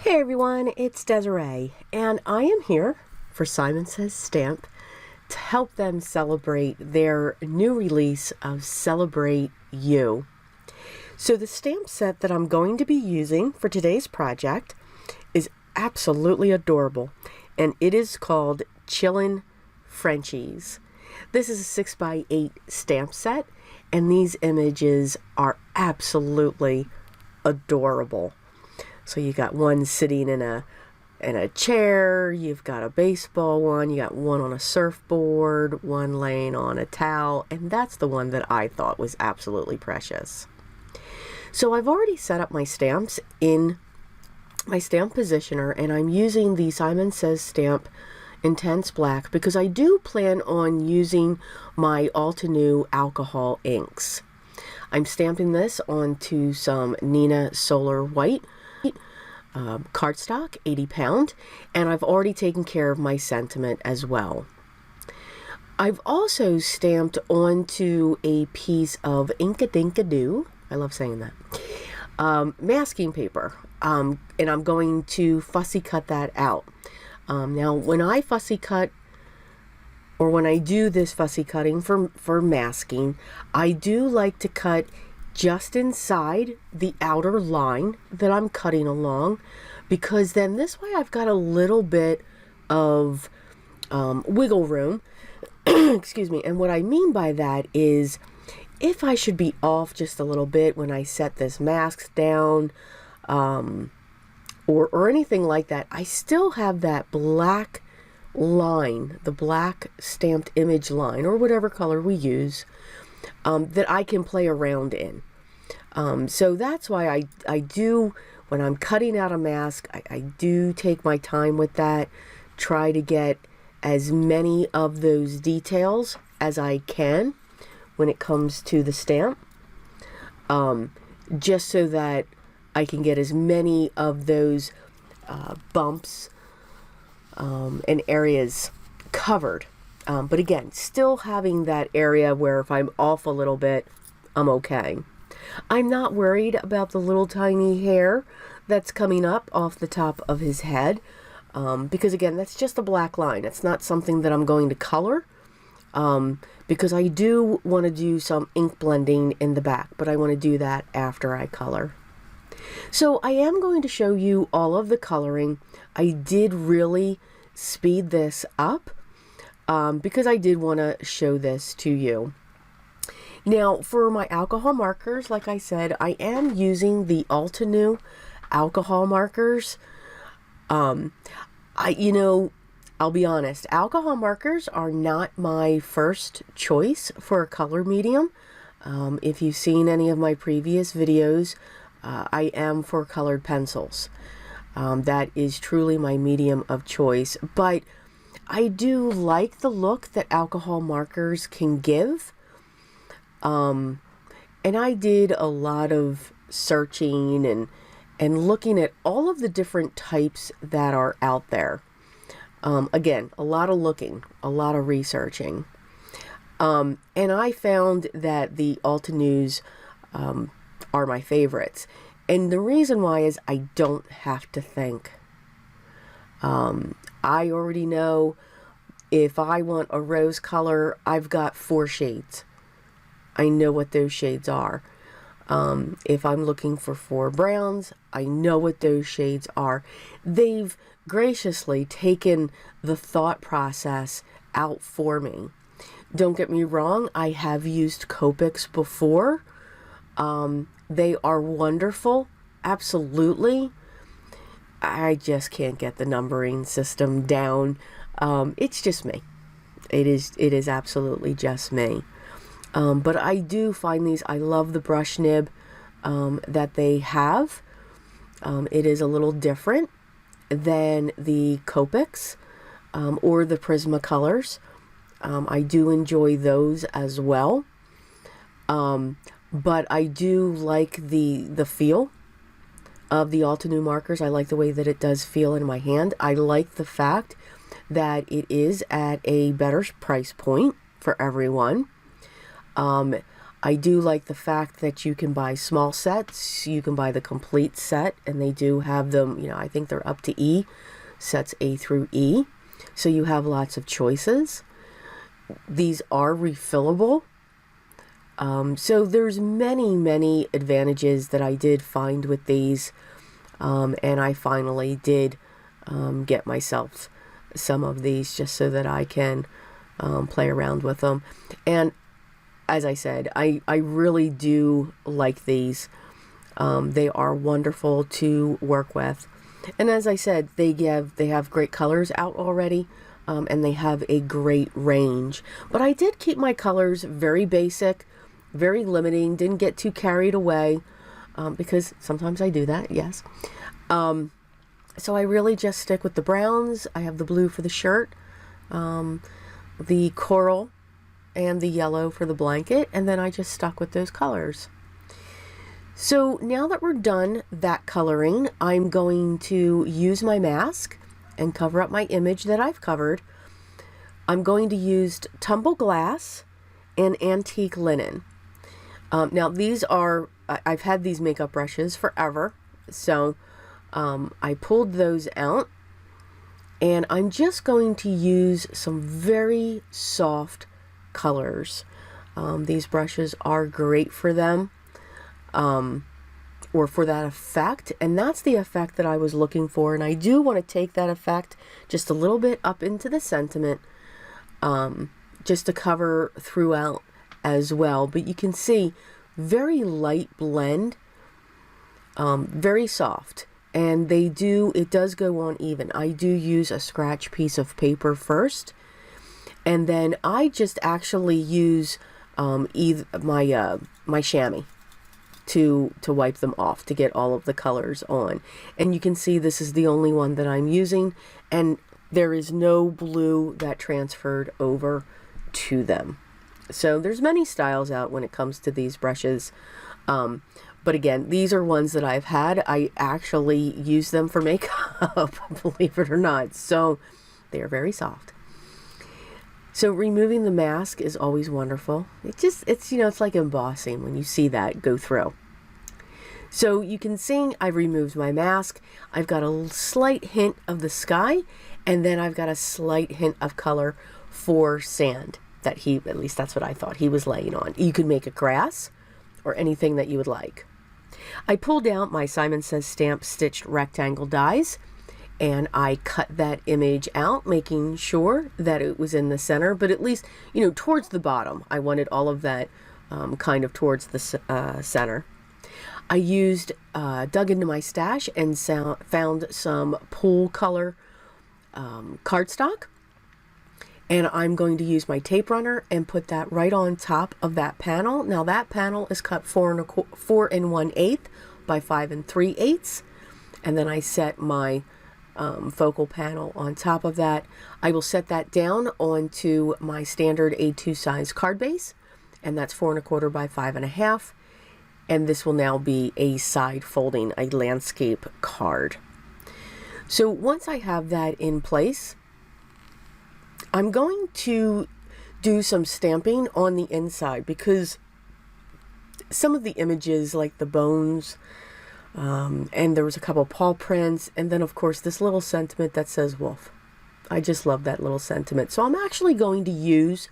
Hey everyone, it's Desiree, and I am here for Simon Says Stamp to help them celebrate their new release of Celebrate You. So the stamp set that I'm going to be using for today's project is absolutely adorable, and it is called Chillin Frenchies. This is a 6x8 stamp set, and these images are absolutely adorable. So you got one sitting in a chair, you've got a baseball one, you got one on a surfboard, one laying on a towel, and that's the one that I thought was absolutely precious. So I've already set up my stamps in my stamp positioner, and I'm using the Simon Says Stamp Intense Black because I do plan on using my Altenew alcohol inks. I'm stamping this onto some Nina Solar White cardstock, 80 pound, and I've already taken care of my sentiment as well. I've also stamped onto a piece of Inkadinkadoo, I love saying that, masking paper, and I'm going to fussy cut that out. Now when I fussy cut, or when I do this fussy cutting for masking, I do like to cut just inside the outer line that I'm cutting along, because then this way I've got a little bit of wiggle room. Excuse me. And what I mean by that is if I should be off just a little bit when I set this mask down, or anything like that, I still have that black line, the black stamped image line, or whatever color we use, that I can play around in. So that's why I do, when I'm cutting out a mask, I do take my time with that, try to get as many of those details as I can when it comes to the stamp, just so that I can get as many of those bumps and areas covered. But again, still having that area where if I'm off a little bit, I'm okay. I'm not worried about the little tiny hair that's coming up off the top of his head, because again, that's just a black line. It's not something that I'm going to color, because I do want to do some ink blending in the back, but I want to do that after I color. So I am going to show you all of the coloring. I did really speed this up, because I did want to show this to you. Now, for my alcohol markers, like I said, I am using the Altenew alcohol markers. I'll be honest, alcohol markers are not my first choice for a color medium. If you've seen any of my previous videos, I am for colored pencils. That is truly my medium of choice, but I do like the look that alcohol markers can give. And I did a lot of searching and looking at all of the different types that are out there. Again, a lot of looking, a lot of researching. And I found that the Altenews are my favorites. And the reason why is I don't have to think. I already know if I want a rose color, I've got 4 shades. I know what those shades are. If I'm looking for 4 browns, I know what those shades are. They've graciously taken the thought process out for me. Don't get me wrong, I have used Copics before. They are wonderful, absolutely. I just can't get the numbering system down. It's just me. It is absolutely just me. But I do find these, I love the brush nib that they have. It is a little different than the Copics or the Prismacolors. I do enjoy those as well. But I do like the feel of the Altenew markers. I like the way that it does feel in my hand. I like the fact that it is at a better price point for everyone. I do like the fact that you can buy small sets, you can buy the complete set, and they do have them, you know, I think they're up to E, sets A through E, so you have lots of choices. These are refillable, so there's many advantages that I did find with these, and I finally did get myself some of these just so that I can play around with them. And as I said, I really do like these. They are wonderful to work with. And as I said, they have great colors out already, and they have a great range. But I did keep my colors very basic, very limiting, didn't get too carried away, because sometimes I do that, yes. So I really just stick with the browns. I have the blue for the shirt, the coral, and the yellow for the blanket, and then I just stuck with those colors. So now that we're done that coloring, I'm going to use my mask and cover up my image that I've covered. I'm going to use tumbled glass and antique linen. Now these are, I've had these makeup brushes forever, so I pulled those out, and I'm just going to use some very soft colors. These brushes are great for them, or for that effect, and that's the effect that I was looking for. And I do want to take that effect just a little bit up into the sentiment, just to cover throughout as well. But you can see very light blend, very soft, and it does go on even. I do use a scratch piece of paper first, and then I just actually use either my chamois to wipe them off to get all of the colors on. And you can see this is the only one that I'm using, and there is no blue that transferred over to them. So there's many styles out when it comes to these brushes, but again, these are ones that I've had. I actually use them for makeup, believe it or not, so they are very soft. So removing the mask is always wonderful. It's you know, it's like embossing when you see that go through. So you can see I've removed my mask. I've got a slight hint of the sky, and then I've got a slight hint of color for sand that at least that's what I thought he was laying on. You could make it grass or anything that you would like. I pulled out my Simon Says Stamp stitched rectangle dies, and I cut that image out, making sure that it was in the center, but at least, you know, towards the bottom. I wanted all of that kind of towards the center. I dug into my stash and found some pool color cardstock, and I'm going to use my tape runner and put that right on top of that panel. Now that panel is cut 4 1/8 by 5 3/8, and then I set my focal panel on top of that. I will set that down onto my standard A2 size card base, and that's 4 1/4 by 5 1/2, and this will now be a side folding, a landscape card. So once I have that in place, I'm going to do some stamping on the inside, because some of the images, like the bones, and there was a couple paw prints, and then of course this little sentiment that says wolf. I just love that little sentiment. So I'm actually going to use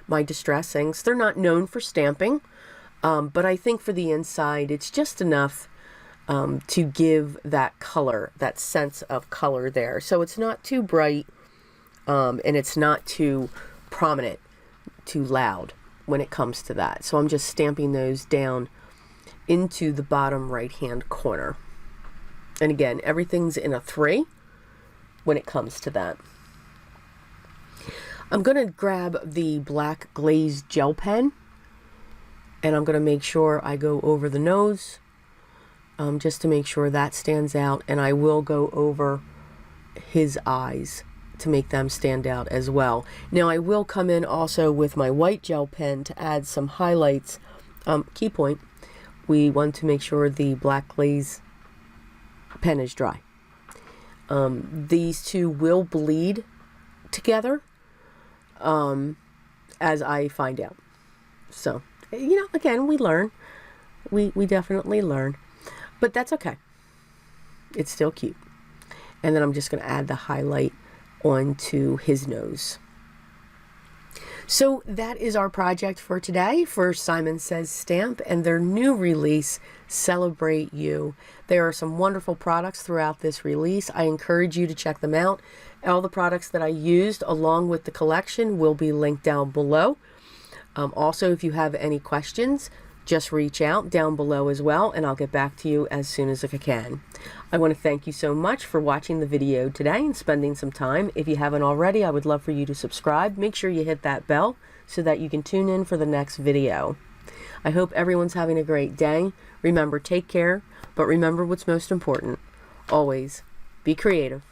my distress inks. They're not known for stamping, but I think for the inside it's just enough to give that color, that sense of color there. So it's not too bright, and it's not too prominent, too loud when it comes to that. So I'm just stamping those down into the bottom right hand corner. And again, everything's in a 3 when it comes to that. I'm going to grab the black glazed gel pen, and I'm going to make sure I go over the nose, just to make sure that stands out, and I will go over his eyes to make them stand out as well. Now I will come in also with my white gel pen to add some highlights. Key point, we want to make sure the black glaze pen is dry. These two will bleed together, as I find out. So You know, again, we learn. We definitely learn. But that's okay. It's still cute. And then I'm just going to add the highlight onto his nose. So that is our project for today for Simon Says Stamp and their new release, Celebrate You. There are some wonderful products throughout this release. I encourage you to check them out. All the products that I used along with the collection will be linked down below. Also, if you have any questions, just reach out down below as well, and I'll get back to you as soon as I can. I want to thank you so much for watching the video today and spending some time. If you haven't already, I would love for you to subscribe. Make sure you hit that bell so that you can tune in for the next video. I hope everyone's having a great day. Remember, take care, but remember what's most important. Always be creative.